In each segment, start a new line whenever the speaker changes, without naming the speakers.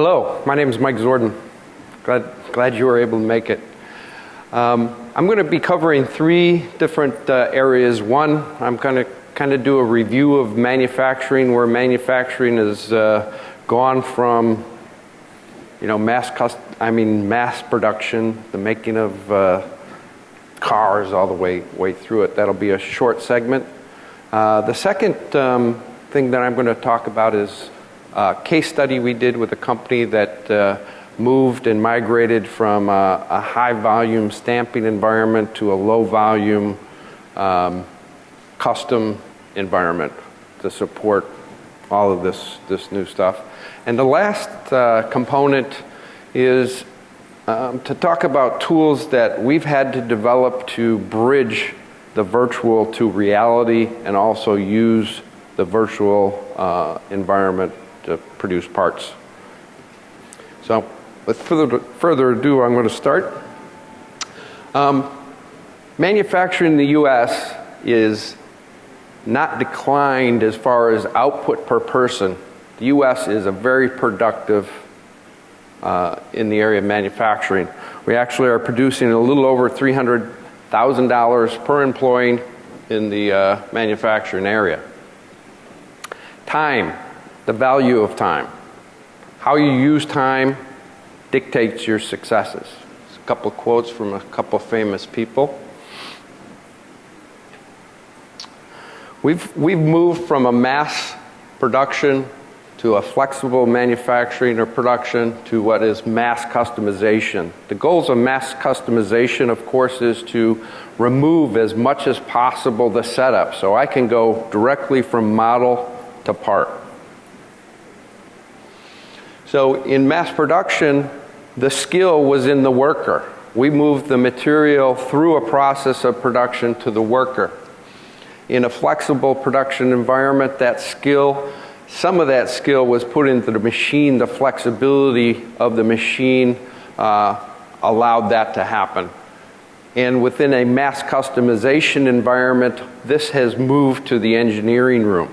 Hello, my name is Mike Zordon. Glad you were able to make it. I'm going to be covering three different areas. One, I'm going to kind of do a review of manufacturing, where manufacturing has gone from, mass production, the making of cars, all the way through it. That'll be a short segment. The second thing that I'm going to talk about is a case study we did with a company that moved and migrated from a high volume stamping environment to a low volume custom environment to support all of this new stuff. And the last component is to talk about tools that we've had to develop to bridge the virtual to reality and also use the virtual environment to produce parts. So with further ado, I'm going to start. Manufacturing in the U.S. is not declined as far as output per person. The U.S. is a very productive in the area of manufacturing. We actually are producing a little over $300,000 per employee in the manufacturing area. Time, the value of time. How you use time dictates your successes. There's a couple of quotes from a couple of famous people. We've moved from a mass production to a flexible manufacturing or production to what is mass customization. The goals of mass customization, of course, is to remove as much as possible the setup, so I can go directly from model to part. So in mass production, the skill was in the worker. We moved the material through a process of production to the worker. In a flexible production environment, some of that skill was put into the machine. The flexibility of the machine allowed that to happen. And within a mass customization environment, this has moved to the engineering room.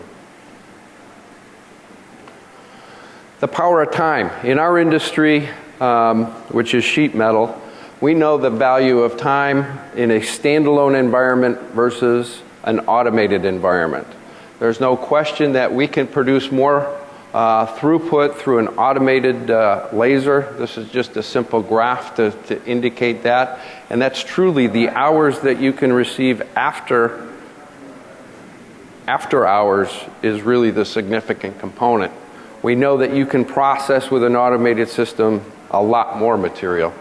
The power of time. In our industry, which is sheet metal, we know the value of time in a standalone environment versus an automated environment. There's no question that we can produce more throughput through an automated laser. This is just a simple graph to indicate that. And that's truly the hours that you can receive after hours is really the significant component. We know that you can process with an automated system a lot more material.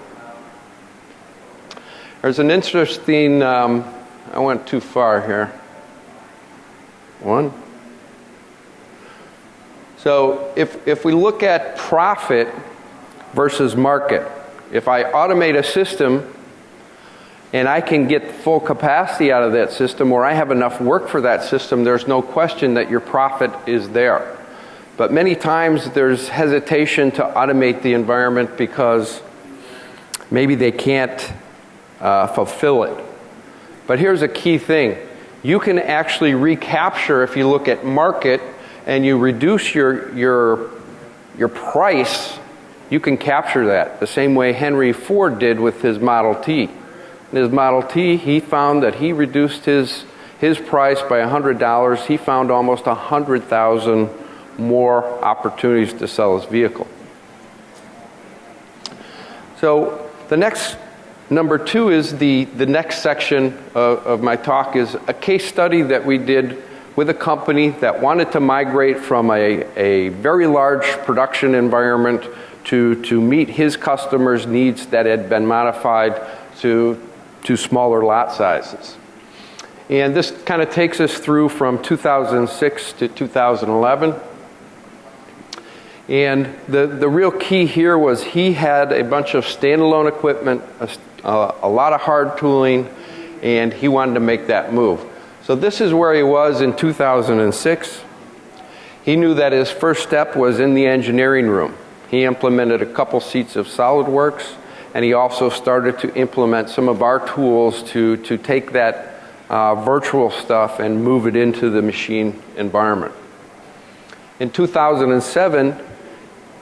There's an interesting, I went too far here. One. So if we look at profit versus market, if I automate a system and I can get full capacity out of that system, or I have enough work for that system, there's no question that your profit is there. But many times there's hesitation to automate the environment because maybe they can't fulfill it. But here's a key thing. You can actually recapture, if you look at market and you reduce your price, you can capture that the same way Henry Ford did with his Model T. In his Model T, he found that he reduced his price by $100. He found almost 100,000 more opportunities to sell his vehicle. So the next, number two, is the next section of my talk is a case study that we did with a company that wanted to migrate from a very large production environment to meet his customers' needs that had been modified to smaller lot sizes. And this kind of takes us through from 2006 to 2011. And the real key here was he had a bunch of standalone equipment, a lot of hard tooling, and he wanted to make that move. So this is where he was in 2006. He knew that his first step was in the engineering room. He implemented a couple seats of SolidWorks, and he also started to implement some of our tools to take that virtual stuff and move it into the machine environment. In 2007,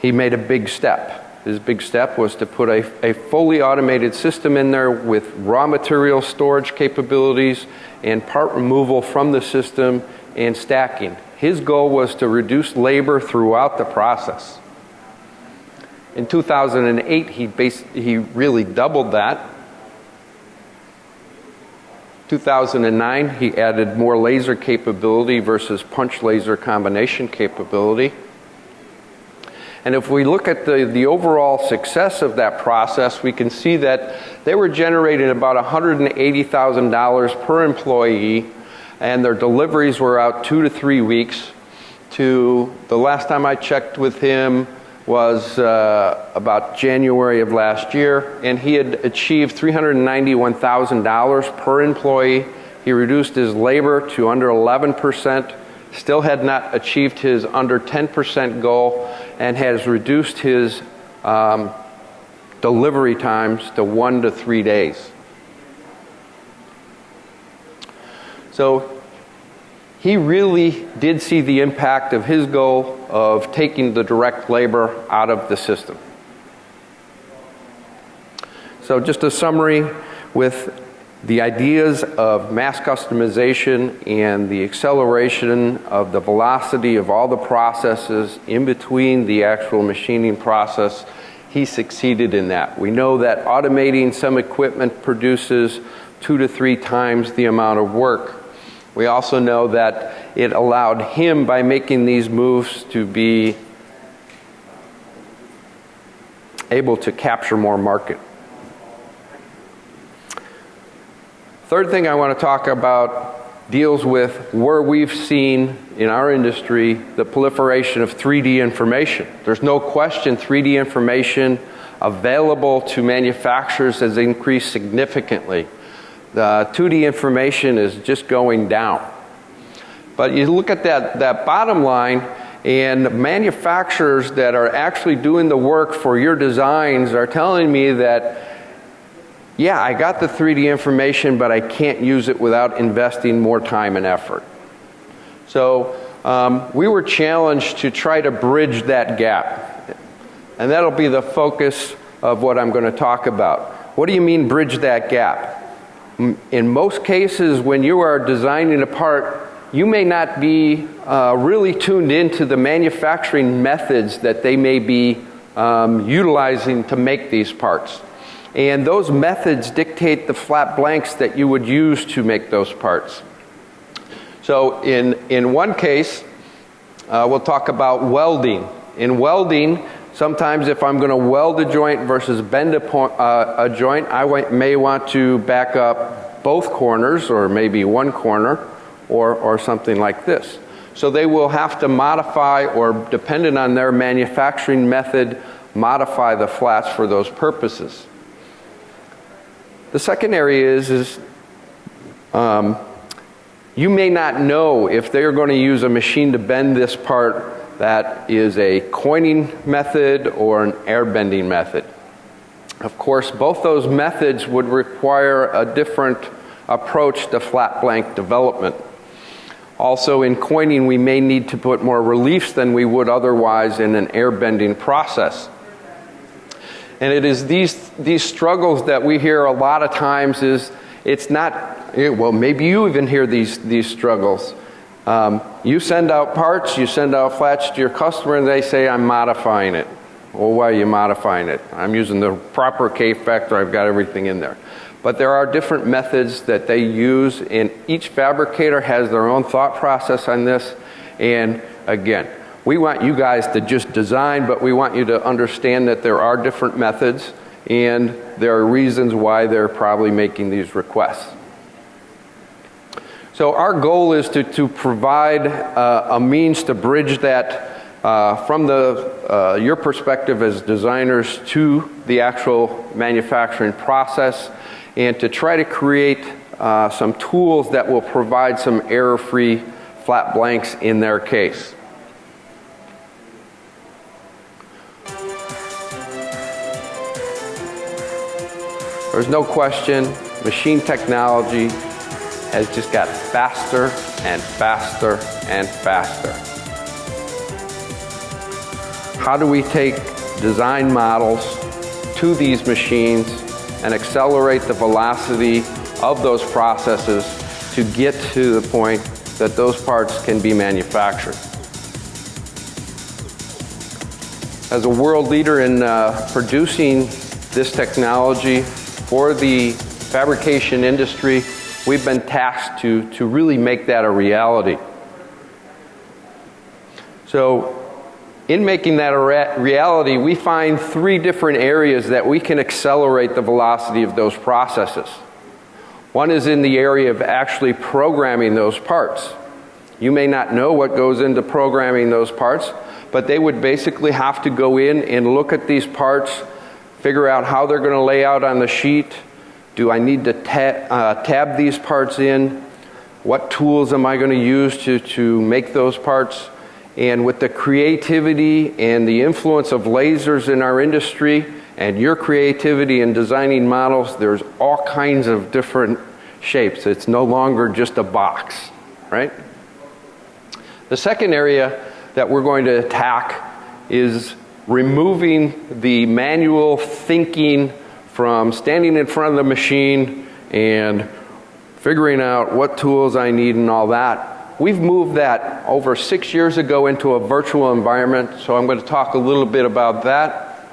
he made a big step. His big step was to put a fully automated system in there with raw material storage capabilities and part removal from the system and stacking. His goal was to reduce labor throughout the process. In 2008, he really doubled that. 2009, he added more laser capability versus punch laser combination capability. And if we look at the overall success of that process, we can see that they were generating about $180,000 per employee, and their deliveries were out 2 to 3 weeks. To the last time I checked with him was about January of last year, and he had achieved $391,000 per employee. He reduced his labor to under 11%, still had not achieved his under 10% goal, and has reduced his delivery times to 1 to 3 days. So he really did see the impact of his goal of taking the direct labor out of the system. So just a summary with the ideas of mass customization and the acceleration of the velocity of all the processes in between the actual machining process, he succeeded in that. We know that automating some equipment produces 2 to 3 times the amount of work. We also know that it allowed him, by making these moves, to be able to capture more market. Third thing I want to talk about deals with where we've seen in our industry the proliferation of 3D information. There's no question 3D information available to manufacturers has increased significantly. The 2D information is just going down. But you look at that bottom line, and manufacturers that are actually doing the work for your designs are telling me that, yeah, I got the 3D information, but I can't use it without investing more time and effort. So we were challenged to try to bridge that gap. And that'll be the focus of what I'm going to talk about. What do you mean bridge that gap? In most cases, when you are designing a part, you may not be really tuned into the manufacturing methods that they may be utilizing to make these parts. And those methods dictate the flat blanks that you would use to make those parts. So in one case, we'll talk about welding. In welding, sometimes if I'm going to weld a joint versus bend a joint, I may want to back up both corners, or maybe one corner, or something like this. So they will have to modify, or dependent on their manufacturing method, modify the flats for those purposes. The second area is you may not know if they're going to use a machine to bend this part that is a coining method or an air bending method. Of course, both those methods would require a different approach to flat blank development. Also, in coining, we may need to put more reliefs than we would otherwise in an air bending process. And it is these struggles that we hear a lot of times. It's not, well, maybe you even hear these struggles. You send out parts, you send out flats to your customer, and they say, I'm modifying it. Well, why are you modifying it? I'm using the proper K factor, I've got everything in there. But there are different methods that they use, and each fabricator has their own thought process on this. And again, we want you guys to just design, but we want you to understand that there are different methods, and there are reasons why they're probably making these requests. So our goal is to provide a means to bridge that from your perspective as designers to the actual manufacturing process, and to try to create some tools that will provide some error-free flat blanks in their case. There's no question, machine technology has just got faster and faster and faster. how do we take design models to these machines and accelerate the velocity of those processes to get to the point that those parts can be manufactured. As a world leader in producing this technology for the fabrication industry, we've been tasked to really make that a reality. So, in making that a reality, we find 3 different areas that we can accelerate the velocity of those processes. One is in the area of actually programming those parts. You may not know what goes into programming those parts, but they would basically have to go in and look at these parts, figure out how they're going to lay out on the sheet. Do I need to tab these parts in? What tools am I going to use to make those parts? And with the creativity and the influence of lasers in our industry and your creativity in designing models, there's all kinds of different shapes. It's no longer just a box, right? The second area that we're going to attack is removing the manual thinking from standing in front of the machine and figuring out what tools I need and all that. We've moved that over 6 years ago into a virtual environment, so I'm going to talk a little bit about that.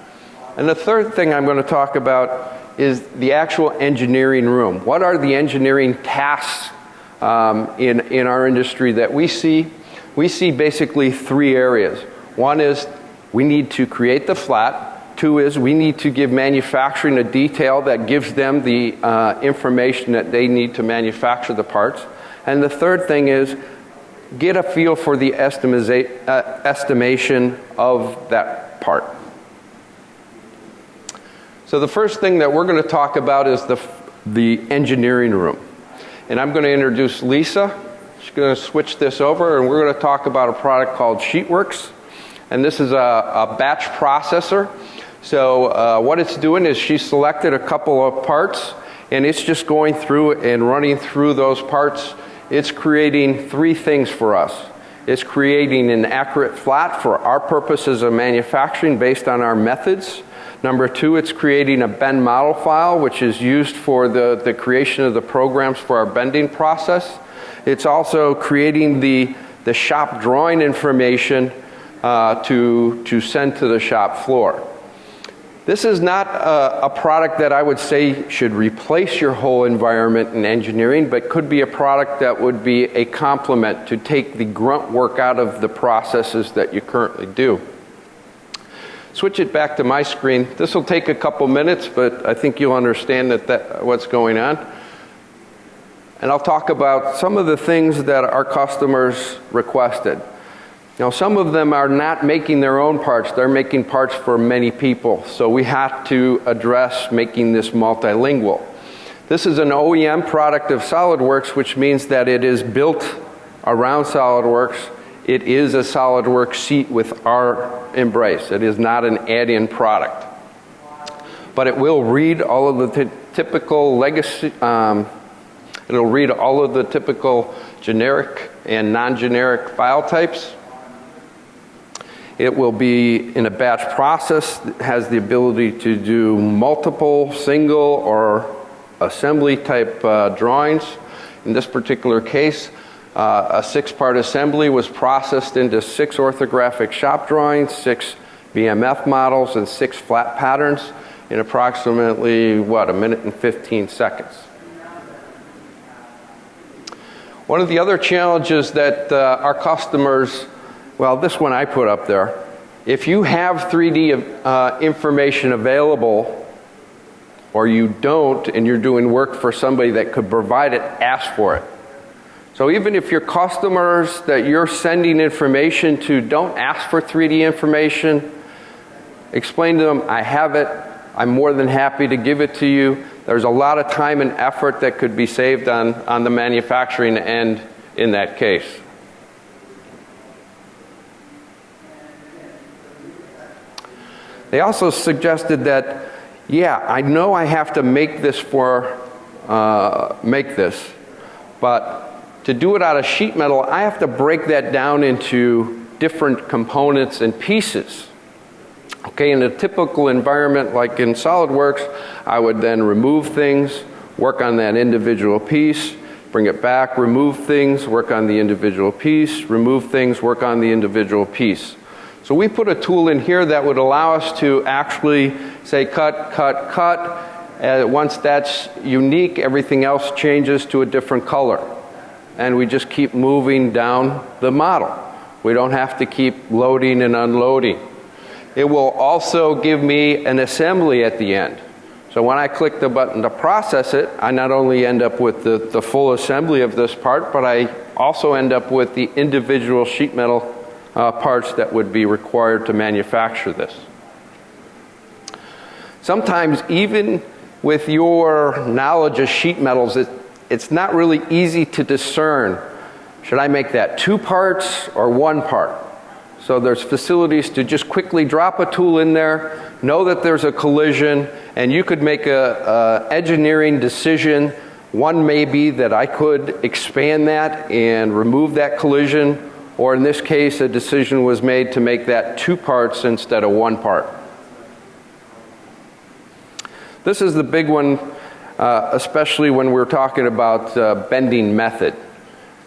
And the third thing I'm going to talk about is the actual engineering room. What are the engineering tasks in our industry that we see? We see basically 3 areas. One is we need to create the flat. 2 is we need to give manufacturing a detail that gives them the information that they need to manufacture the parts. And the third thing is get a feel for the estimation of that part. So the first thing that we're going to talk about is the engineering room. And I'm going to introduce Lisa. She's going to switch this over, and we're going to talk about a product called SheetWorks. And this is a batch processor. So what it's doing is she selected a couple of parts, and it's just going through and running through those parts. It's creating 3 things for us. It's creating an accurate flat for our purposes of manufacturing based on our methods. Number 2, it's creating a bend model file, which is used for the creation of the programs for our bending process. It's also creating the shop drawing information to send to the shop floor. This is not a product that I would say should replace your whole environment in engineering, but could be a product that would be a complement to take the grunt work out of the processes that you currently do. Switch it back to my screen. This will take a couple minutes, but I think you'll understand what's going on. And I'll talk about some of the things that our customers requested. Now, some of them are not making their own parts. They're making parts for many people. So we have to address making this multilingual. This is an OEM product of SolidWorks, which means that it is built around SolidWorks. It is a SolidWorks seat with our embrace. It is not an add-in product. But it will read all of the typical legacy, it'll read all of the typical generic and non-generic file types. It will be in a batch process, has the ability to do multiple single or assembly type drawings. In this particular case, a 6-part assembly was processed into 6 orthographic shop drawings, 6 BMF models, and 6 flat patterns in approximately, 1 minute and 15 seconds. One of the other challenges that our customers, well, this one I put up there. If you have 3D information available, or you don't, and you're doing work for somebody that could provide it, ask for it. So even if your customers that you're sending information to don't ask for 3D information, explain to them, I have it, I'm more than happy to give it to you. There's a lot of time and effort that could be saved on the manufacturing end in that case. They also suggested that, yeah, I know I have to make this but to do it out of sheet metal, I have to break that down into different components and pieces. Okay, in a typical environment like in SolidWorks, I would then remove things, work on that individual piece, bring it back, remove things, work on the individual piece, remove things, work on the individual piece. So we put a tool in here that would allow us to actually say cut, cut, cut. Once that's unique, everything else changes to a different color. And we just keep moving down the model. We don't have to keep loading and unloading. It will also give me an assembly at the end. So when I click the button to process it, I not only end up with the full assembly of this part, but I also end up with the individual sheet metal parts that would be required to manufacture this. Sometimes even with your knowledge of sheet metals, it's not really easy to discern, should I make that 2 parts or 1 part? So there's facilities to just quickly drop a tool in there, know that there's a collision, and you could make a engineering decision. One may be that I could expand that and remove that collision, or in this case, a decision was made to make that 2 parts instead of 1 part. This is the big one, especially when we're talking about bending method.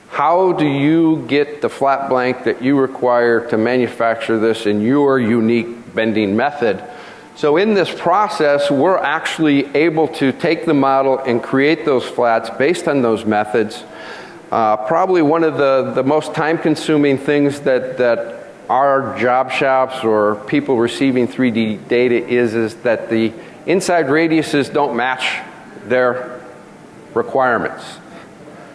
How do you get the flat blank that you require to manufacture this in your unique bending method? So in this process, we're actually able to take the model and create those flats based on those methods. Probably one of the most time-consuming things that our job shops or people receiving 3D data is that the inside radiuses don't match their requirements.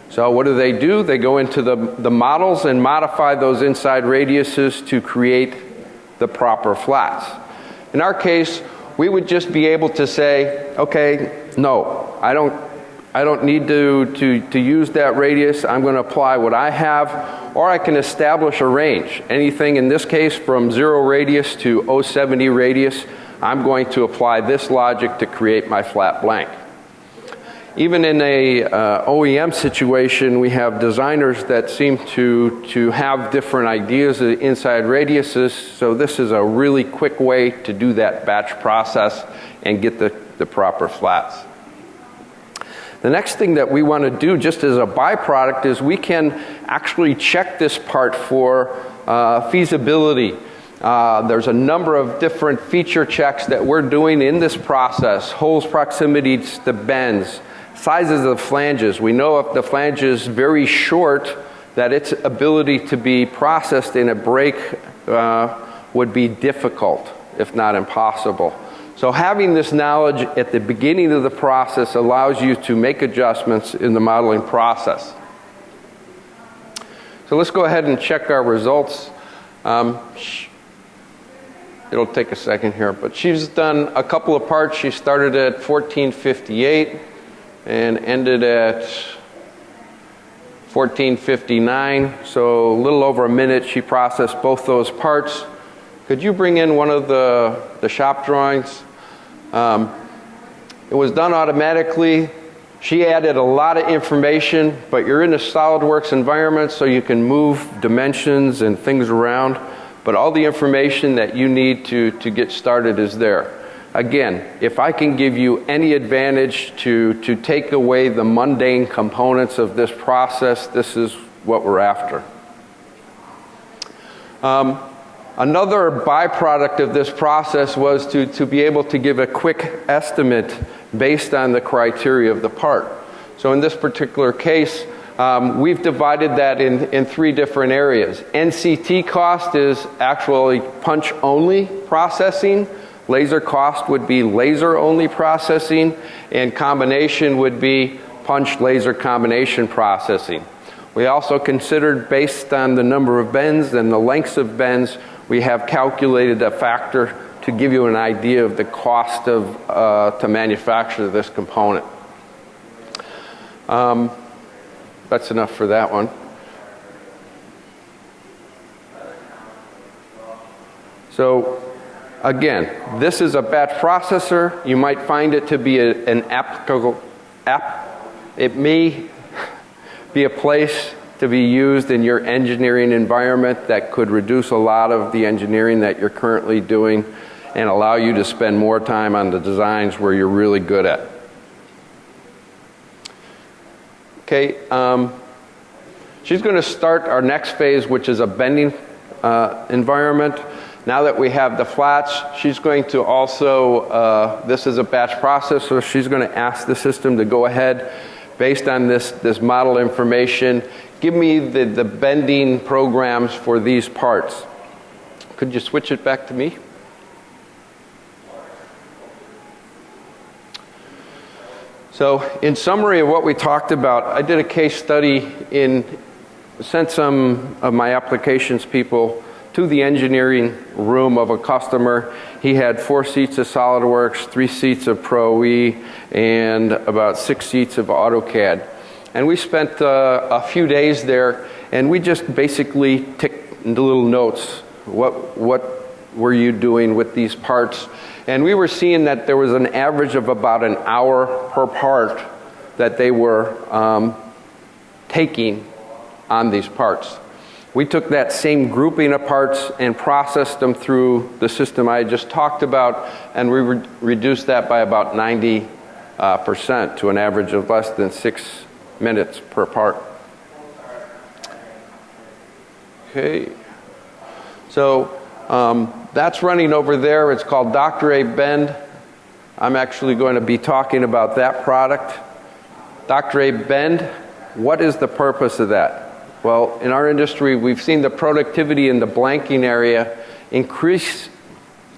So what do? They go into the models and modify those inside radiuses to create the proper flats. In our case, we would just be able to say, okay, no, I don't need to use that radius. I'm going to apply what I have, or I can establish a range. Anything in this case from 0 radius to 070 radius, I'm going to apply this logic to create my flat blank. Even in a OEM situation, we have designers that seem to have different ideas of inside radiuses, so this is a really quick way to do that batch process and get the proper flats. The next thing that we want to do, just as a byproduct, is we can actually check this part for feasibility. There's a number of different feature checks that we're doing in this process: holes proximities to bends, sizes of flanges. We know if the flange is very short, that its ability to be processed in a break would be difficult, if not impossible. So having this knowledge at the beginning of the process allows you to make adjustments in the modeling process. So let's go ahead and check our results. It'll take a second here, but she's done a couple of parts. She started at 1458 and ended at 1459, so a little over a minute she processed both those parts. Could you bring in one of the shop drawings? It was done automatically. She added a lot of information, but you're in a SolidWorks environment, so you can move dimensions and things around, but all the information that you need to get started is there. Again, if I can give you any advantage to take away the mundane components of this process, this is what we're after. Another byproduct of this process was to be able to give a quick estimate based on the criteria of the part. So in this particular case, we've divided that in 3 different areas. NCT cost is actually punch-only processing. Laser cost would be laser-only processing, and combination would be punch-laser combination processing. We also considered, based on the number of bends and the lengths of bends, we have calculated a factor to give you an idea of the cost to manufacture this component. That's enough for that one. So, again, this is a batch processor. You might find it to be an applicable it may be a place to be used in your engineering environment that could reduce a lot of the engineering that you're currently doing. and allow you to spend more time on the designs where you're really good at. Okay, she's going to start our next phase, which is a bending environment. Now that we have the flats, she's going to also, this is a batch process, so she's going to ask the system to go ahead, based on this model information, give me the bending programs for these parts. Could you switch it back to me? So in summary of what we talked about, I did a case study sent some of my applications people to the engineering room of a customer. He had 4 seats of SolidWorks, 3 seats of Pro E, and about 6 seats of AutoCAD. And we spent a few days there, and we just basically ticked the little notes. What were you doing with these parts? And we were seeing that there was an average of about an hour per part that they were taking on these parts. We took that same grouping of parts and processed them through the system I just talked about, and we reduced that by about 90% to an average of less than 6 minutes per part. Okay, so that's running over there. It's called Dr. A Bend. I'm actually going to be talking about that product. Dr. A Bend, what is the purpose of that? Well, in our industry, we've seen the productivity in the blanking area increase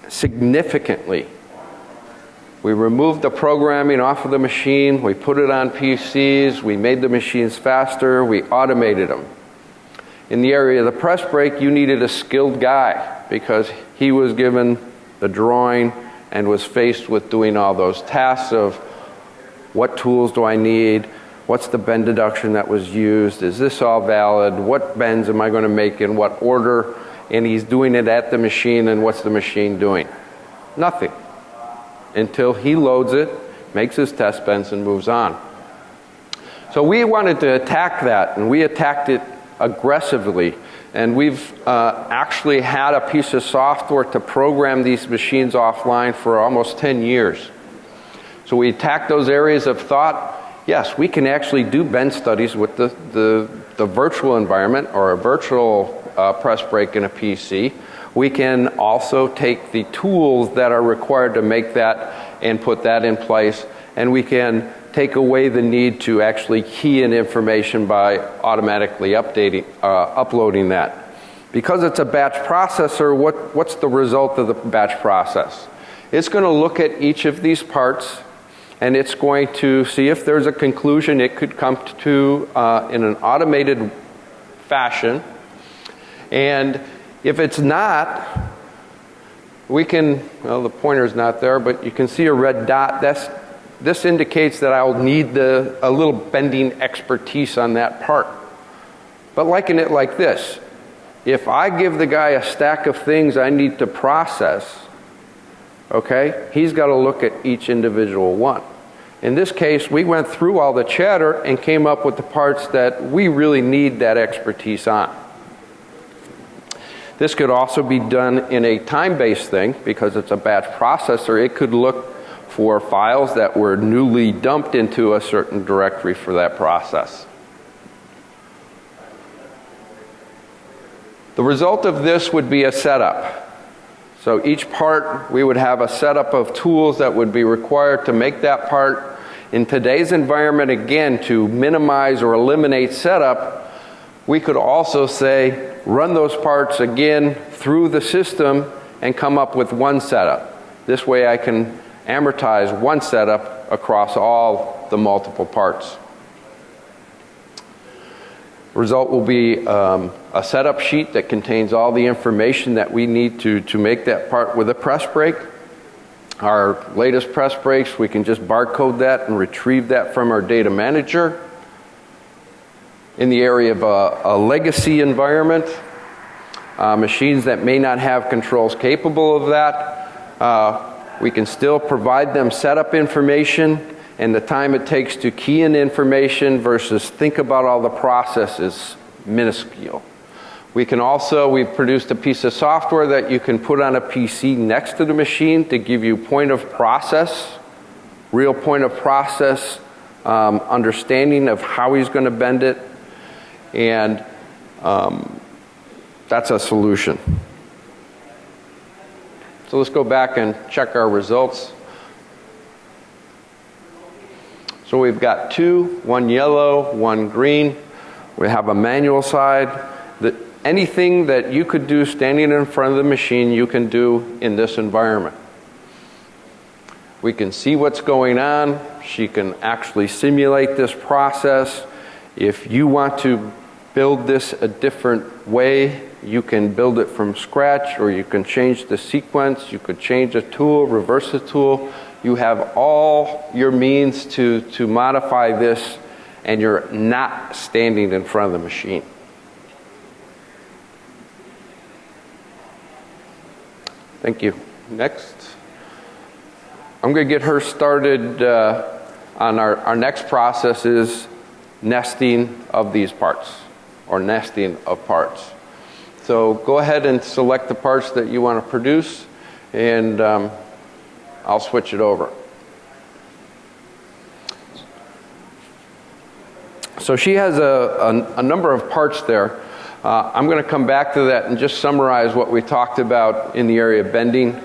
significantly. We removed the programming off of the machine, we put it on PCs, we made the machines faster, we automated them. In the area of the press brake, you needed a skilled guy because he was given the drawing and was faced with doing all those tasks of what tools do I need, what's the bend deduction that was used, is this all valid, what bends am I going to make in what order, and he's doing it at the machine, and what's the machine doing? Nothing. Until he loads it, makes his test bends, and moves on. So we wanted to attack that, and we attacked it aggressively. And we've actually had a piece of software to program these machines offline for almost 10 years. So we attacked those areas of thought. Yes, we can actually do bend studies with the virtual environment or a virtual press brake in a PC. We can also take the tools that are required to make that and put that in place, and we can take away the need to actually key in information by automatically uploading that. Because it's a batch processor, what's the result of the batch process? It's going to look at each of these parts, and it's going to see if there's a conclusion it could come to in an automated fashion. And if it's not, we can, well, the pointer's not there, but you can see a red dot. This indicates that I'll need a little bending expertise on that part. But liken it like this. If I give the guy a stack of things I need to process, okay, he's got to look at each individual one. In this case, we went through all the chatter and came up with the parts that we really need that expertise on. This could also be done in a time-based thing because it's a batch processor. It could look for files that were newly dumped into a certain directory for that process. The result of this would be a setup. So each part, we would have a setup of tools that would be required to make that part. In today's environment, again, to minimize or eliminate setup, we could also say, run those parts again through the system and come up with one setup. This way I can amortize one setup across all the multiple parts. Result will be a setup sheet that contains all the information that we need to make that part with a press brake. Our latest press brakes, we can just barcode that and retrieve that from our data manager. In the area of a legacy environment, machines that may not have controls capable of that, we can still provide them setup information, and the time it takes to key in information versus think about all the process is minuscule. We've produced a piece of software that you can put on a PC next to the machine to give you point of process, real point of process understanding of how he's going to bend it, and that's a solution. So let's go back and check our results. So we've got two, one yellow, one green. We have a manual side. Anything that you could do standing in front of the machine, you can do in this environment. We can see what's going on. She can actually simulate this process. If you want to build this a different way, you can build it from scratch, or you can change the sequence. You could change a tool, reverse a tool. You have all your means to modify this, and you're not standing in front of the machine. Thank you. Next. I'm going to get her started on our next process is nesting of these parts, or nesting of parts. So go ahead and select the parts that you want to produce, and I'll switch it over. So she has a number of parts there. I'm going to come back to that and just summarize what we talked about in the area of bending.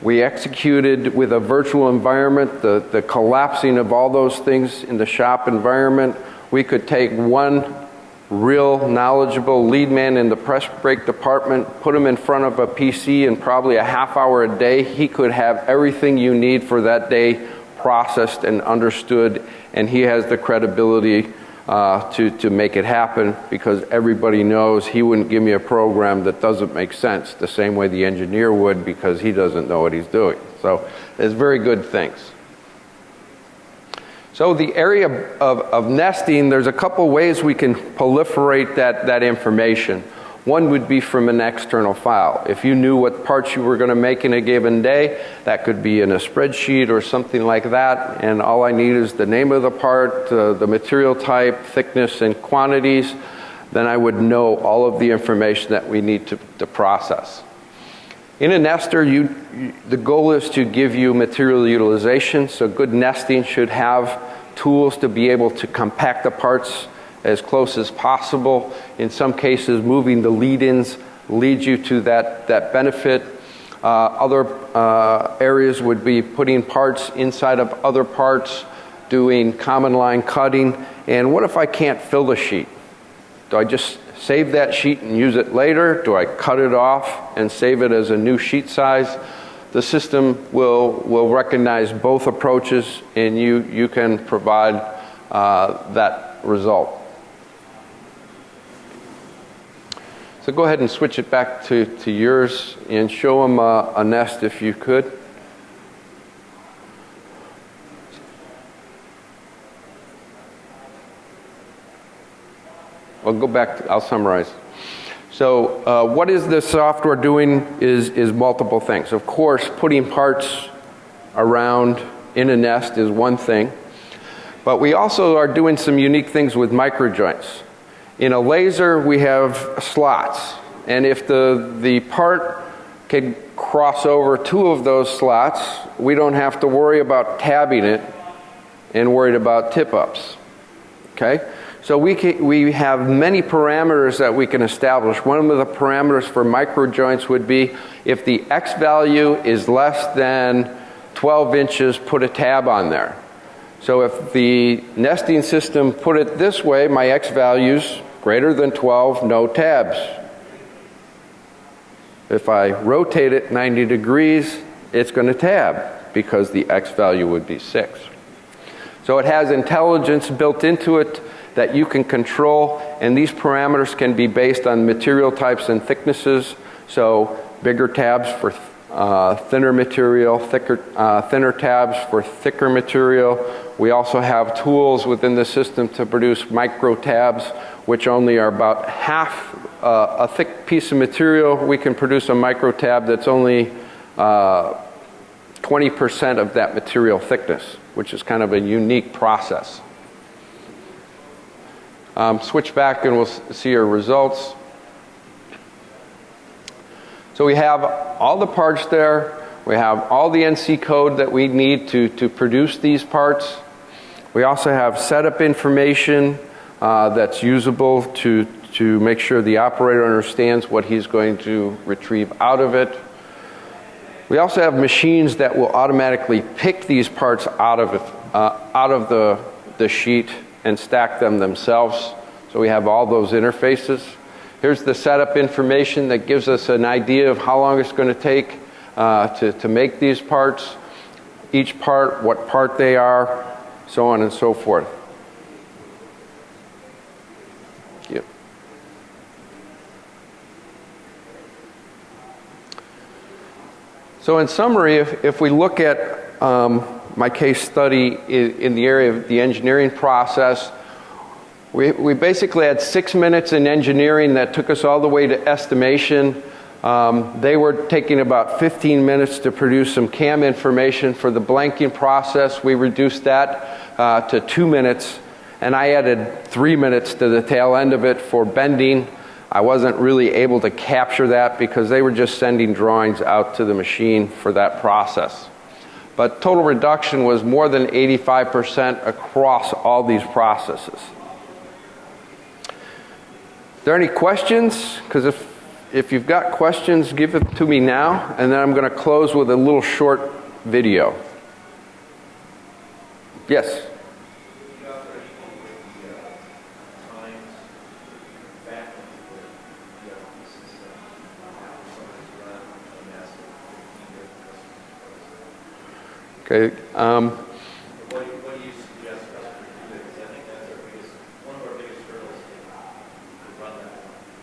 We executed with a virtual environment the collapsing of all those things in the shop environment. We could take one real knowledgeable lead man in the press brake department, put him in front of a PC, and probably a half hour a day, he could have everything you need for that day processed and understood, and he has the credibility to make it happen, because everybody knows he wouldn't give me a program that doesn't make sense the same way the engineer would, because he doesn't know what he's doing. So it's very good things. So the area of nesting, there's a couple ways we can proliferate that information. One would be from an external file. If you knew what parts you were going to make in a given day, that could be in a spreadsheet or something like that, and all I need is the name of the part, the material type, thickness, and quantities. Then I would know all of the information that we need to process. In a nester, the goal is to give you material utilization, so good nesting should have tools to be able to compact the parts as close as possible. In some cases, moving the lead-ins leads you to that benefit. Other areas would be putting parts inside of other parts, doing common line cutting. And what if I can't fill the sheet? Do I just save that sheet and use it later? Do I cut it off and save it as a new sheet size? The system will recognize both approaches, and you can provide that result. So go ahead and switch it back to yours and show them a nest if you could. I'll go back, I'll summarize. So what is this software doing is multiple things. Of course, putting parts around in a nest is one thing, but we also are doing some unique things with micro joints. In a laser, we have slots, and if the part can cross over two of those slots, we don't have to worry about tabbing it and worried about tip-ups. Okay? So we have many parameters that we can establish. One of the parameters for micro joints would be if the X value is less than 12 inches, put a tab on there. So if the nesting system put it this way, my X value's greater than 12, no tabs. If I rotate it 90 degrees, it's going to tab because the X value would be 6. So it has intelligence built into it that you can control, and these parameters can be based on material types and thicknesses. So bigger tabs for thinner material, thinner tabs for thicker material. We also have tools within the system to produce micro tabs, which only are about half a thick piece of material. We can produce a micro tab that's only 20% of that material thickness, which is kind of a unique process. Switch back and we'll see our results. So we have all the parts there. We have all the NC code that we need to produce these parts. We also have setup information that's usable to make sure the operator understands what he's going to retrieve out of it. We also have machines that will automatically pick these parts out of the sheet and stack them themselves. So we have all those interfaces. Here's the setup information that gives us an idea of how long it's going to take to make these parts, each part, what part they are, so on and so forth. Yep. So in summary, if we look at my case study in the area of the engineering process, we basically had 6 minutes in engineering that took us all the way to estimation. They were taking about 15 minutes to produce some CAM information for the blanking process. We reduced that to 2 minutes, and I added 3 minutes to the tail end of it for bending. I wasn't really able to capture that because they were just sending drawings out to the machine for that process. But total reduction was more than 85% across all these processes. Are there any questions? Because if you've got questions, give it to me now, and then I'm going to close with a little short video. Yes? Okay.
What do you suggest customers do? Because I think that's one of our biggest hurdles to run that.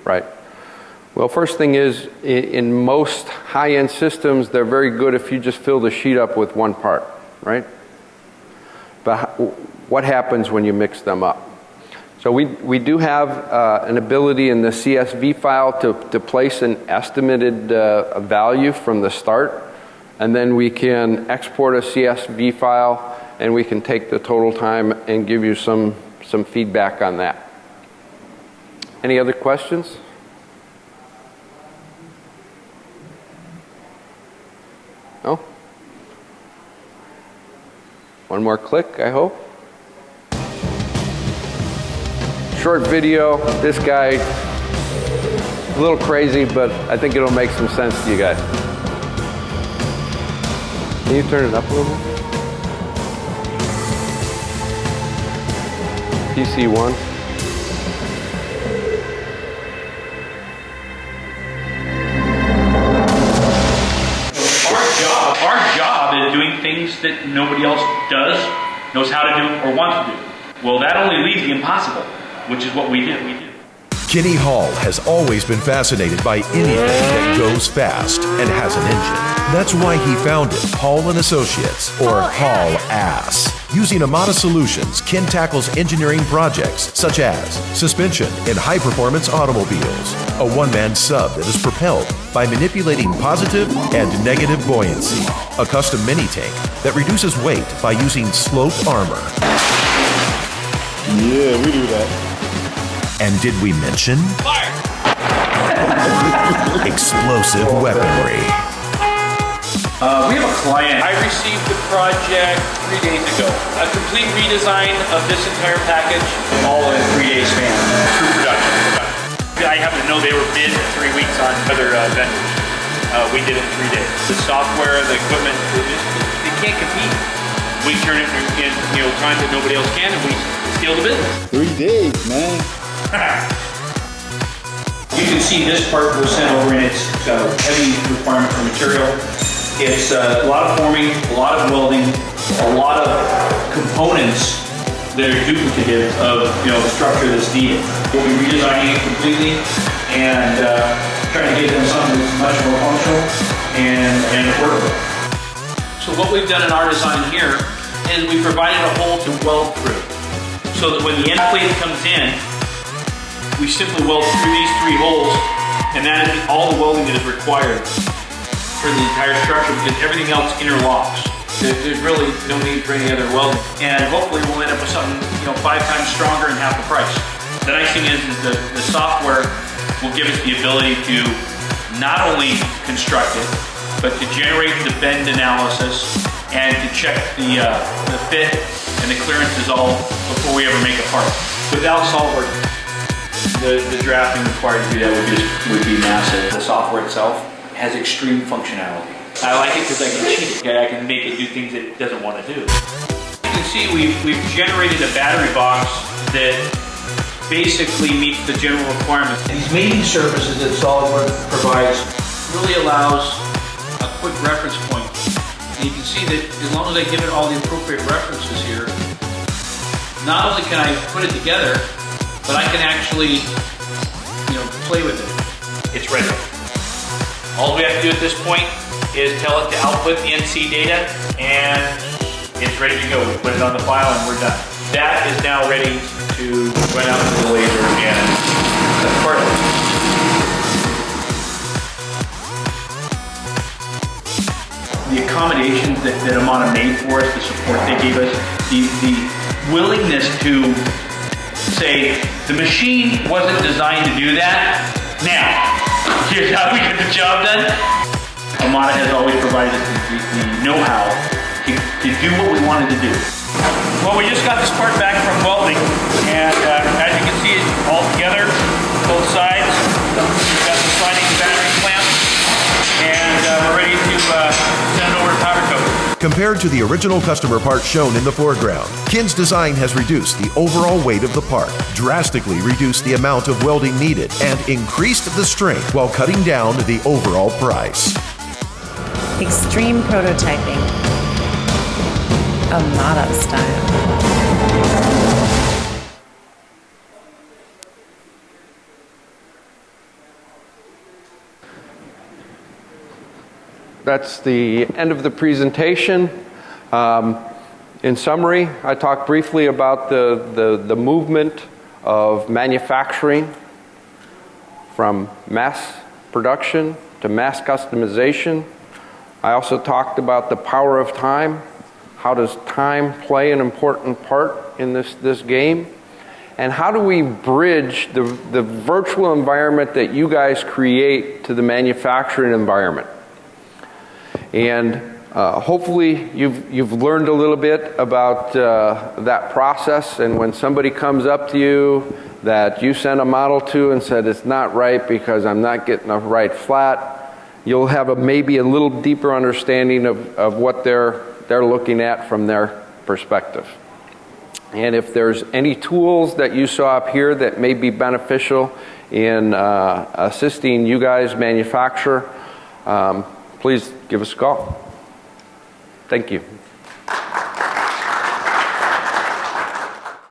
Right. Well, first thing is, in most high-end systems, they're very good if you just fill the sheet up with one part, right? But what happens when you mix them up? So we do have an ability in the CSV file to place an estimated value from the start, and then we can export a CSV file, and we can take the total time and give you some feedback on that. Any other questions? No? One more click, I hope. Short video. This guy, a little crazy, but I think it'll make some sense to you guys. Can you turn it up a little bit? PC1.
Our job is doing things that nobody else does, knows how to do, or wants to do. Well, that only leaves the impossible, which is what we do.
Kenny Hall has always been fascinated by anything that goes fast and has an engine. That's why he founded Hall & Associates, or Hall Ass. Using Amada Solutions, Ken tackles engineering projects such as suspension in high-performance automobiles, a one-man sub that is propelled by manipulating positive and negative buoyancy, a custom mini-tank that reduces weight by using sloped armor.
Yeah, we do that.
And did we mention?
Fire!
Explosive weaponry.
We have a client. I received the project 3 days ago. A complete redesign of this entire package, all in 3 days span. True production. I happen to know they were bid 3 weeks on other vendors. We did it in 3 days. The software, the equipment, they can't compete. We turn it in time that nobody else can, and we steal the business.
3 days, man.
You can see this part was sent over, and it's heavy requirement for material. It's a lot of forming, a lot of welding, a lot of components that are duplicative of the structure that's needed. We'll be redesigning it completely and trying to get them something that's much more functional and affordable. So what we've done in our design here is we provided a hole to weld through, so that when the end plate comes in, we simply weld through these 3 holes, and that is all the welding that is required for the entire structure, because everything else interlocks. There's really no need for any other welding. And hopefully we'll end up with something 5 times stronger and half the price. The nice thing is the software will give us the ability to not only construct it, but to generate the bend analysis and to check the fit and the clearances all before we ever make a part. Without SolidWorks, the drafting required to do that would be massive. The software itself has extreme functionality. I like it because I can cheat it. I can make it do things it doesn't want to do. You can see we've generated a battery box that basically meets the general requirements. These mating surfaces that SolidWorks provides really allows a quick reference point. And you can see that as long as I give it all the appropriate references here, not only can I put it together, but I can actually, play with it. It's ready. All we have to do at this point is tell it to output the NC data, and it's ready to go. We put it on the file and we're done. That is now ready to run out to the laser and cut part of it. The accommodations that Amana made for us, the support they gave us, the willingness to say, the machine wasn't designed to do that. Now, here's how we get the job done. Amana has always provided us the know-how to do what we wanted to do. Well, we just got this part back from welding, and as you can see, it's all together, both sides. We've got the sliding battery clamp, and we're ready to send it over to powder coat.
Compared to the original customer part shown in the foreground, Kin's design has reduced the overall weight of the part, drastically reduced the amount of welding needed, and increased the strength while cutting down the overall price.
Extreme prototyping. Amada style.
That's the end of the presentation. In summary, I talked briefly about the movement of manufacturing from mass production to mass customization. I also talked about the power of time. How does time play an important part in this game? And how do we bridge the virtual environment that you guys create to the manufacturing environment? And hopefully you've learned a little bit about that process, and when somebody comes up to you that you sent a model to and said it's not right because I'm not getting a right flat, you'll have maybe a little deeper understanding of what they're looking at from their perspective. And if there's any tools that you saw up here that may be beneficial in assisting you guys manufacture, please give us a call. Thank you.